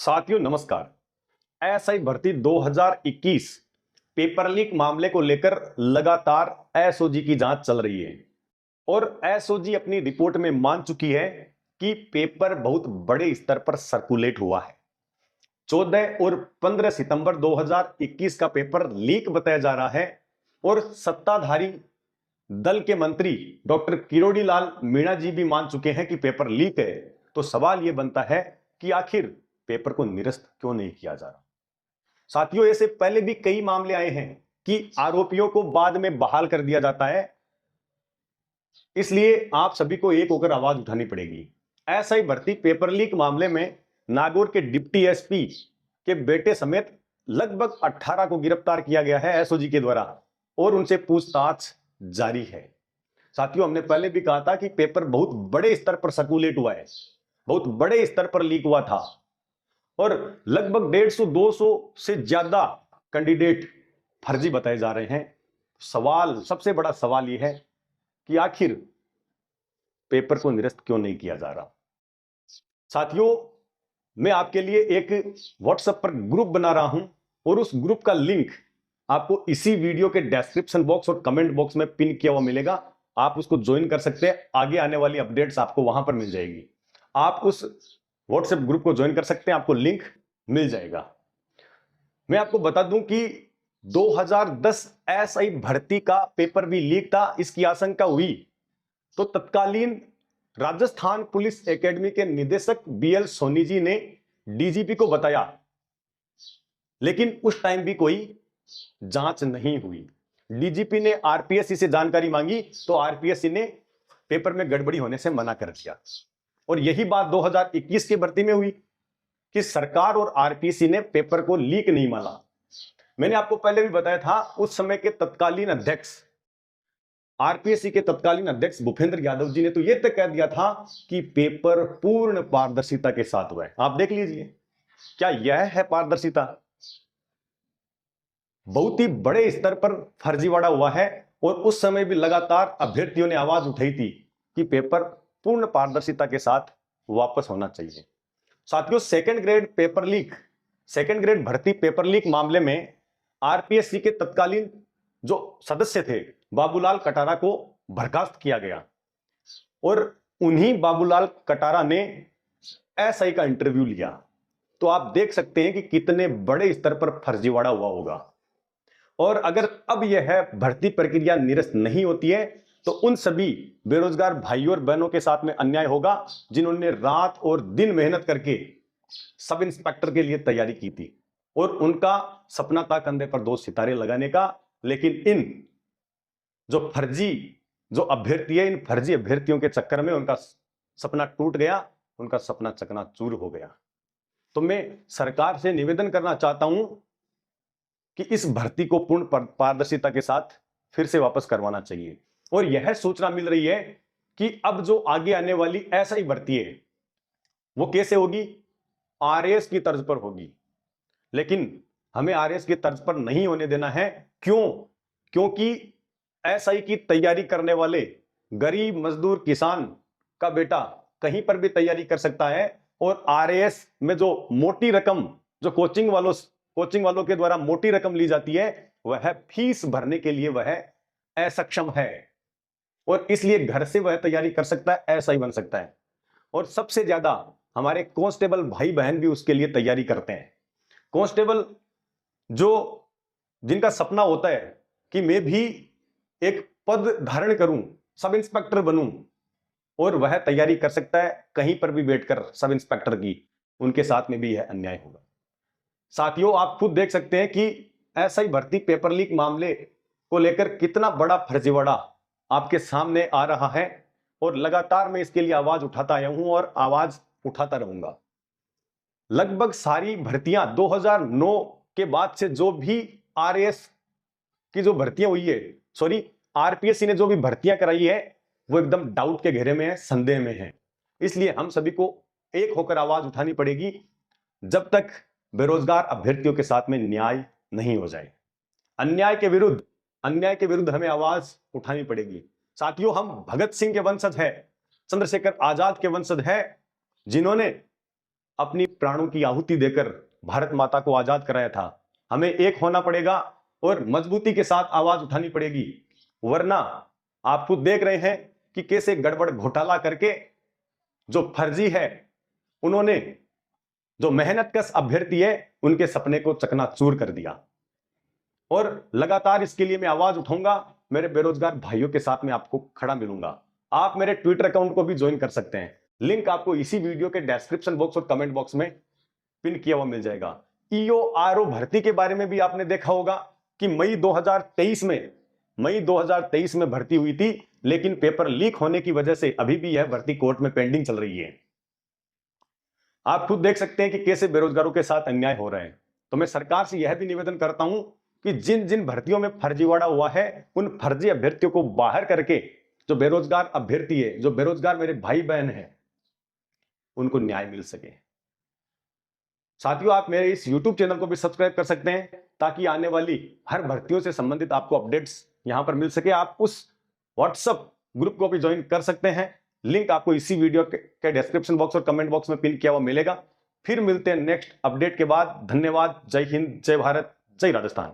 साथियों नमस्कार। एसआई भर्ती 2021 पेपर लीक मामले को लेकर लगातार एसओजी की जांच चल रही है और एसओजी अपनी रिपोर्ट में मान चुकी है कि पेपर बहुत बड़े स्तर पर सर्कुलेट हुआ है। 14 और 15 सितंबर 2021 का पेपर लीक बताया जा रहा है और सत्ताधारी दल के मंत्री डॉक्टर किरोड़ी लाल मीणा जी भी मान चुके हैं कि पेपर लीक है। तो सवाल यह बनता है कि आखिर पेपर को निरस्त क्यों नहीं किया जा रहा। साथियों, ऐसे पहले भी कई मामले आए हैं कि आरोपियों को बाद में बहाल कर दिया जाता है, इसलिए आप सभी को एक होकर आवाज उठानी पड़ेगी। एसआई भर्ती पेपर लीक मामले में नागौर के डिप्टी एसपी के बेटे समेत लगभग 18 को गिरफ्तार किया गया है एसओजी के द्वारा और उनसे पूछताछ जारी है। साथियों, हमने पहले भी कहा था कि पेपर बहुत बड़े स्तर पर सर्कुलेट हुआ है, बहुत बड़े स्तर पर लीक हुआ था और लगभग 150-200 से ज्यादा कैंडिडेट फर्जी बताए जा रहे हैं। सबसे बड़ा सवाल यह है कि आखिर पेपर को निरस्त क्यों नहीं किया जा रहा। साथियों, मैं आपके लिए एक व्हाट्सएप पर ग्रुप बना रहा हूं और उस ग्रुप का लिंक आपको इसी वीडियो के डिस्क्रिप्शन बॉक्स और कमेंट बॉक्स में पिन किया हुआ मिलेगा। आप उसको ज्वाइन कर सकते हैं, आगे आने वाली अपडेट्स आपको वहां पर मिल जाएगी। आप उस व्हाट्सएप ग्रुप को ज्वाइन कर सकते हैं, आपको लिंक मिल जाएगा। मैं आपको बता दूं कि 2010 एसआई भर्ती का पेपर भी लीक था। इसकी आशंका हुई तो तत्कालीन राजस्थान पुलिस एकेडमी के निदेशक बीएल सोनी जी ने डीजीपी को बताया, लेकिन उस टाइम भी कोई जांच नहीं हुई। डीजीपी ने आरपीएससी से जानकारी मांगी तो आरपीएससी ने पेपर में गड़बड़ी होने से मना कर दिया और यही बात 2021 की भर्ती में हुई कि सरकार और आरपीएससी ने पेपर को लीक नहीं माना। मैंने आपको पहले भी बताया था, उस समय के तत्कालीन अध्यक्ष आरपीएससी के तत्कालीन अध्यक्ष भूपेंद्र यादव जी ने तो यह तक कह दिया था कि पेपर पूर्ण पारदर्शिता के साथ हुआ है। आप देख लीजिए, क्या यह है पारदर्शिता। बहुत ही बड़े स्तर पर फर्जीवाड़ा हुआ है और उस समय भी लगातार अभ्यर्थियों ने आवाज उठाई थी कि पेपर पूर्ण पारदर्शिता के साथ वापस होना चाहिए। साथियों, सेकंड ग्रेड भर्ती पेपर लीक मामले में आरपीएससी के तत्कालीन जो सदस्य थे बाबूलाल कटारा को बर्खास्त किया गया और उन्हीं बाबूलाल कटारा ने एसआई का इंटरव्यू लिया। तो आप देख सकते हैं कि कितने बड़े स्तर पर फर्जीवाड़ा हुआ होगा। और अगर अब यह भर्ती प्रक्रिया निरस्त नहीं होती है तो उन सभी बेरोजगार भाइयों और बहनों के साथ में अन्याय होगा जिन्होंने रात और दिन मेहनत करके सब इंस्पेक्टर के लिए तैयारी की थी और उनका सपना था कंधे पर 2 सितारे लगाने का। लेकिन इन जो अभ्यर्थी है, इन फर्जी अभ्यर्थियों के चक्कर में उनका सपना टूट गया, उनका सपना चकनाचूर हो गया। तो मैं सरकार से निवेदन करना चाहता हूं कि इस भर्ती को पूर्ण पारदर्शिता के साथ फिर से वापस करवाना चाहिए। और यह सूचना मिल रही है कि अब जो आगे आने वाली एसआई भर्ती है वो कैसे होगी, आरएएस की तर्ज पर होगी। लेकिन हमें आरएएस की तर्ज पर नहीं होने देना है। क्योंकि एसआई की तैयारी करने वाले गरीब मजदूर किसान का बेटा कहीं पर भी तैयारी कर सकता है और आरएएस में जो मोटी रकम, जो कोचिंग वालों के द्वारा मोटी रकम ली जाती है, वह फीस भरने के लिए वह असक्षम है और इसलिए घर से वह तैयारी कर सकता है, एसआई बन सकता है। और सबसे ज्यादा हमारे कांस्टेबल भाई बहन भी उसके लिए तैयारी करते हैं। कांस्टेबल जिनका सपना होता है कि मैं भी एक पद धारण करूं, सब इंस्पेक्टर बनूं, और वह तैयारी कर सकता है कहीं पर भी बैठकर सब इंस्पेक्टर की, उनके साथ में भी यह अन्याय होगा। साथियों, आप खुद देख सकते हैं कि एसआई भर्ती पेपर लीक मामले को लेकर कितना बड़ा फर्जीवाड़ा आपके सामने आ रहा है और लगातार मैं इसके लिए आवाज उठाता आया हूं और आवाज उठाता रहूंगा। लगभग सारी भर्तियां 2009 के बाद से जो भी आरएएस की जो भर्तियां हुई है, आरपीएससी ने जो भी भर्तियां कराई है वो एकदम डाउट के घेरे में है, संदेह में है। इसलिए हम सभी को एक होकर आवाज उठानी पड़ेगी जब तक बेरोजगार अभ्यर्थियों के साथ में न्याय नहीं हो जाए। अन्याय के विरुद्ध हमें आवाज उठानी पड़ेगी। साथियों, हम भगत सिंह के वंशज है, चंद्रशेखर आजाद के वंशज है, जिन्होंने अपनी प्राणों की आहुति देकर भारत माता को आजाद कराया था। हमें एक होना पड़ेगा और मजबूती के साथ आवाज उठानी पड़ेगी, वरना आप खुद देख रहे हैं कि कैसे गड़बड़ घोटाला करके जो फर्जी है, उन्होंने जो मेहनतकश अभ्यर्थी है उनके सपने को चकनाचूर कर दिया। और लगातार इसके लिए मैं आवाज उठाऊंगा, मेरे बेरोजगार भाइयों के साथ में आपको खड़ा मिलूंगा। आप मेरे ट्विटर अकाउंट को भी ज्वाइन कर सकते हैं, लिंक आपको इसी वीडियो के डिस्क्रिप्शन बॉक्स और कमेंट बॉक्स में पिन किया हुआ मिल जाएगा। ईओआरओ भर्ती के बारे में भी आपने देखा होगा कि मई 2023 में भर्ती हुई थी, लेकिन पेपर लीक होने की वजह से अभी भी यह भर्ती कोर्ट में पेंडिंग चल रही है। आप खुद देख सकते हैं कि कैसे बेरोजगारों के साथ अन्याय हो रहा है। तो मैं सरकार से यह भी निवेदन करता हूं कि जिन जिन भर्तियों में फर्जीवाड़ा हुआ है, उन फर्जी अभ्यर्थियों को बाहर करके जो बेरोजगार अभ्यर्थी है, जो बेरोजगार मेरे भाई बहन हैं, उनको न्याय मिल सके। साथियों, आप मेरे इस YouTube चैनल को भी सब्सक्राइब कर सकते हैं ताकि आने वाली हर भर्तियों से संबंधित आपको अपडेट्स यहां पर मिल सके। आप उस WhatsApp ग्रुप को भी ज्वाइन कर सकते हैं, लिंक आपको इसी वीडियो के डिस्क्रिप्शन बॉक्स और कमेंट बॉक्स में पिन किया हुआ मिलेगा। फिर मिलते हैं नेक्स्ट अपडेट के बाद। धन्यवाद। जय हिंद, जय भारत, जय राजस्थान।